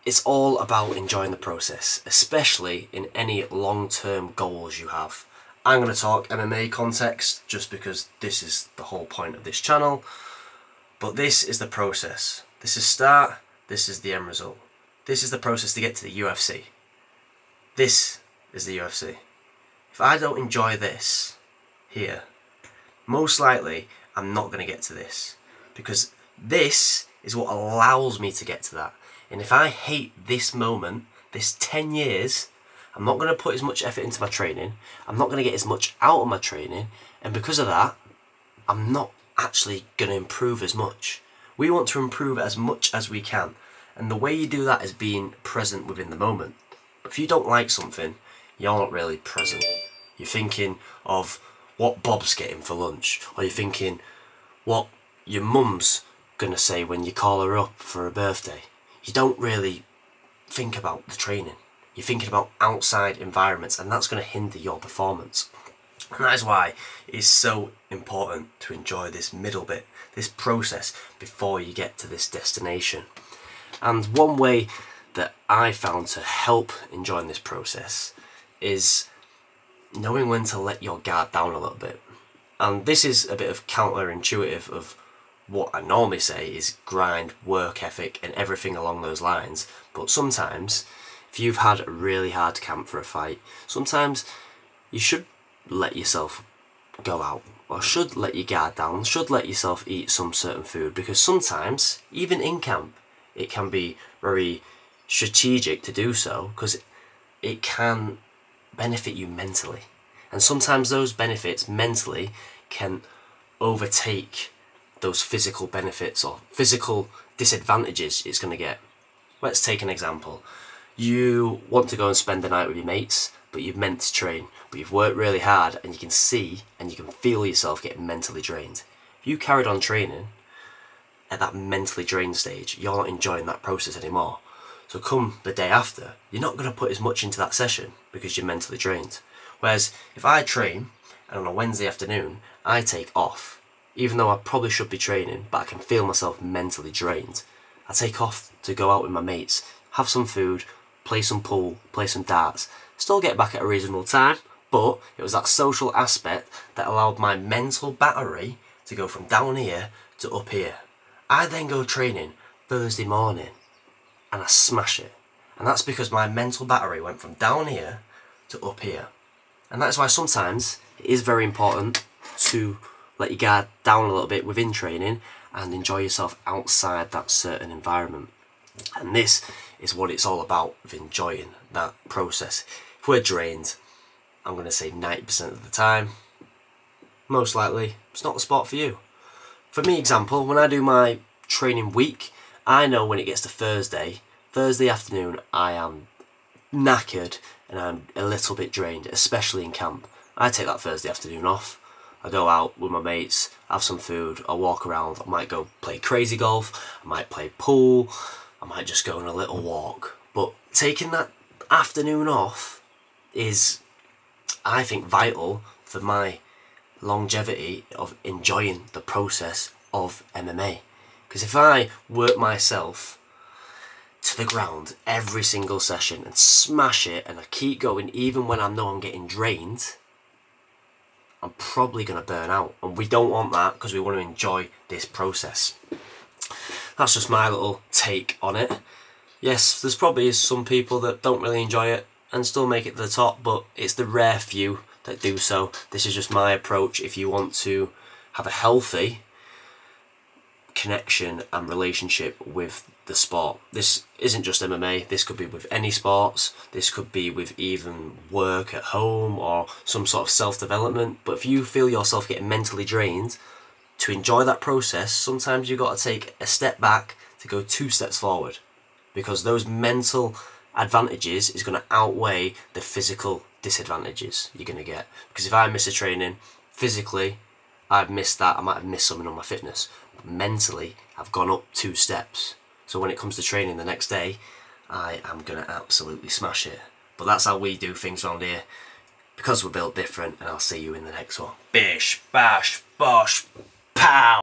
it's all about enjoying the process, especially in any long-term goals you have. I'm going to talk MMA context just because this is the whole point of this channel, but this is the process. This is start, this is the end result. This is the process to get to the UFC. This is the UFC. If I don't enjoy this here, most likely I'm not going to get to this, because this is what allows me to get to that. And if I hate this moment, this 10 years, I'm not going to put as much effort into my training, I'm not going to get as much out of my training, and because of that, I'm not actually going to improve as much. We want to improve as much as we can, and the way you do that is being present within the moment. But if you don't like something, you're not really present. You're thinking of what Bob's getting for lunch, or you're thinking what your mum's going to say when you call her up for her birthday. You don't really think about the training. You're thinking about outside environments, and that's going to hinder your performance. And that is why it's so important to enjoy this middle bit, this process, before you get to this destination. And one way that I found to help enjoying this process is knowing when to let your guard down a little bit. And this is a bit of counterintuitive of what I normally say is grind, work ethic and everything along those lines. But sometimes, if you've had a really hard camp for a fight, sometimes you should let yourself go out, or should let your guard down, should let yourself eat some certain food, because sometimes, even in camp, it can be very strategic to do so, because it can benefit you mentally. And sometimes those benefits mentally can overtake those physical benefits or physical disadvantages it's going to get. Let's take an example. You want to go and spend the night with your mates, but you've meant to train, but you've worked really hard, and you can see and you can feel yourself getting mentally drained. If you carried on training at that mentally drained stage, you're not enjoying that process anymore. So come the day after, you're not going to put as much into that session because you're mentally drained. Whereas if I train and on a Wednesday afternoon I take off, even though I probably should be training, but I can feel myself mentally drained, I take off to go out with my mates, have some food, play some pool, play some darts, still get back at a reasonable time, but it was that social aspect that allowed my mental battery to go from down here to up here. I then go training Thursday morning and I smash it. And that's because my mental battery went from down here to up here. And that's why sometimes it is very important to let your guard down a little bit within training and enjoy yourself outside that certain environment. And this is what it's all about, of enjoying that process. If we're drained, I'm going to say 90% of the time, most likely it's not the sport for you. For me, example, when I do my training week, I know when it gets to Thursday afternoon, I am knackered and I'm a little bit drained, especially in camp. I take that Thursday afternoon off. I go out with my mates, have some food, I'll walk around, I might go play crazy golf, I might play pool, I might just go on a little walk. But taking that afternoon off is, I think, vital for my longevity of enjoying the process of MMA. Because if I work myself to the ground every single session and smash it and I keep going even when I know I'm getting drained, I'm probably going to burn out, and we don't want that because we want to enjoy this process. That's just my little take on it. Yes, there's probably some people that don't really enjoy it and still make it to the top, but it's the rare few that do so. This is just my approach. If you want to have a healthy connection and relationship with the sport, this isn't just MMA, this could be with any sports, this could be with even work at home or some sort of self-development. But if you feel yourself getting mentally drained, to enjoy that process, sometimes you've got to take a step back to go 2 steps forward, because those mental advantages is going to outweigh the physical disadvantages you're going to get. Because if I miss a training, physically I've missed that, I might have missed something on my fitness, but mentally I've gone up 2 steps. So when it comes to training the next day, I am going to absolutely smash it. But that's how we do things around here, because we're built different, and I'll see you in the next one. Bish, bash, bosh, pow!